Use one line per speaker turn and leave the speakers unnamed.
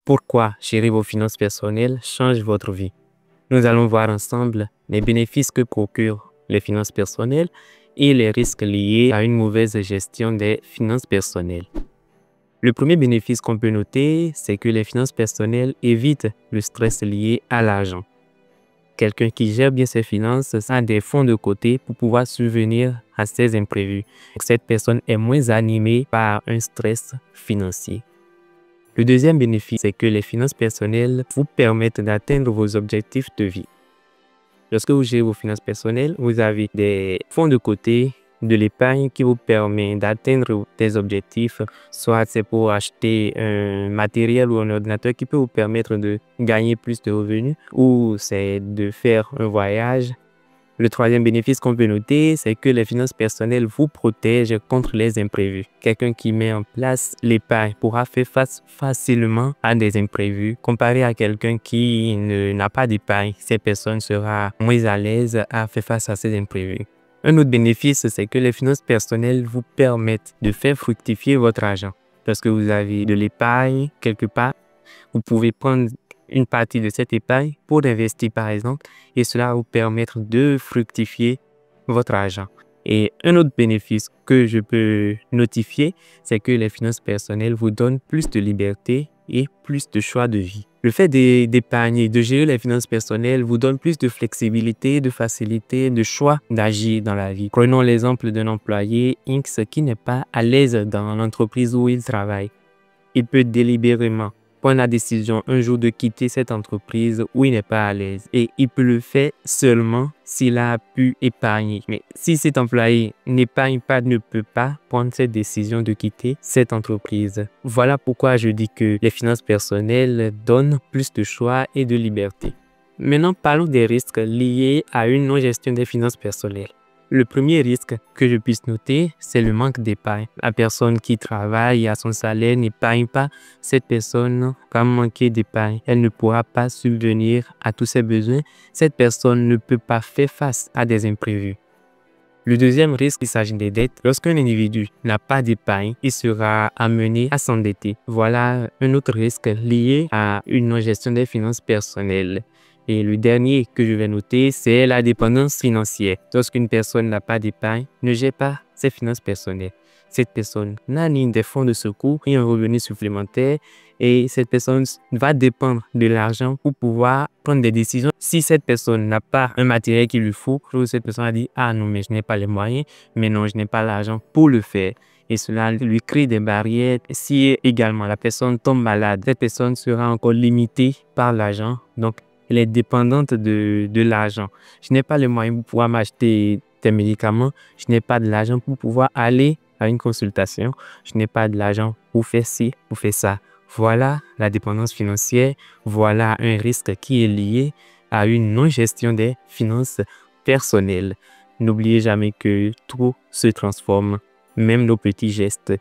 Pourquoi gérer vos finances personnelles change votre vie? Nous allons voir ensemble les bénéfices que procurent les finances personnelles et les risques liés à une mauvaise gestion des finances personnelles. Le premier bénéfice qu'on peut noter, c'est que les finances personnelles évitent le stress lié à l'argent. Quelqu'un qui gère bien ses finances a des fonds de côté pour pouvoir subvenir à ses imprévus. Cette personne est moins animée par un stress financier. Le deuxième bénéfice, c'est que les finances personnelles vous permettent d'atteindre vos objectifs de vie. Lorsque vous gérez vos finances personnelles, vous avez des fonds de côté, de l'épargne qui vous permet d'atteindre des objectifs, soit c'est pour acheter un matériel ou un ordinateur qui peut vous permettre de gagner plus de revenus, ou c'est de faire un voyage. Le troisième bénéfice qu'on peut noter, c'est que les finances personnelles vous protègent contre les imprévus. Quelqu'un qui met en place l'épargne pourra faire face facilement à des imprévus comparé à quelqu'un qui n'a pas d'épargne. Cette personne sera moins à l'aise à faire face à ces imprévus. Un autre bénéfice, c'est que les finances personnelles vous permettent de faire fructifier votre argent. Lorsque vous avez de l'épargne quelque part, vous pouvez prendre une partie de cette épargne pour investir par exemple et cela va vous permettre de fructifier votre argent. Et un autre bénéfice que je peux notifier, c'est que les finances personnelles vous donnent plus de liberté et plus de choix de vie. Le fait d'épargner, de gérer les finances personnelles vous donne plus de flexibilité, de facilité, de choix d'agir dans la vie. Prenons l'exemple d'un employé X qui n'est pas à l'aise dans l'entreprise où il travaille. Il peut délibérément prendre la décision un jour de quitter cette entreprise où il n'est pas à l'aise. Et il peut le faire seulement s'il a pu épargner. Mais si cet employé n'épargne pas, ne peut pas prendre cette décision de quitter cette entreprise. Voilà pourquoi je dis que les finances personnelles donnent plus de choix et de liberté. Maintenant, parlons des risques liés à une non-gestion des finances personnelles. Le premier risque que je puisse noter, c'est le manque d'épargne. La personne qui travaille à son salaire n'épargne pas. Cette personne va manquer d'épargne. Elle ne pourra pas subvenir à tous ses besoins. Cette personne ne peut pas faire face à des imprévus. Le deuxième risque, il s'agit des dettes. Lorsqu'un individu n'a pas d'épargne, il sera amené à s'endetter. Voilà un autre risque lié à une non-gestion des finances personnelles. Et le dernier que je vais noter, c'est la dépendance financière. Lorsqu'une personne n'a pas d'épargne, ne gère pas ses finances personnelles. Cette personne n'a ni des fonds de secours, ni un revenu supplémentaire et cette personne va dépendre de l'argent pour pouvoir prendre des décisions. Si cette personne n'a pas un matériel qu'il lui faut, cette personne a dit « Ah non, mais je n'ai pas les moyens, mais non, je n'ai pas l'argent pour le faire ». Et cela lui crée des barrières. Si également la personne tombe malade, cette personne sera encore limitée par l'argent. Donc, elle est dépendante de l'argent. Je n'ai pas les moyens pour pouvoir m'acheter des médicaments. Je n'ai pas de l'argent pour pouvoir aller à une consultation. Je n'ai pas de l'argent pour faire ci, pour faire ça. Voilà la dépendance financière. Voilà un risque qui est lié à une non-gestion des finances personnelles. N'oubliez jamais que tout se transforme. Même nos petits gestes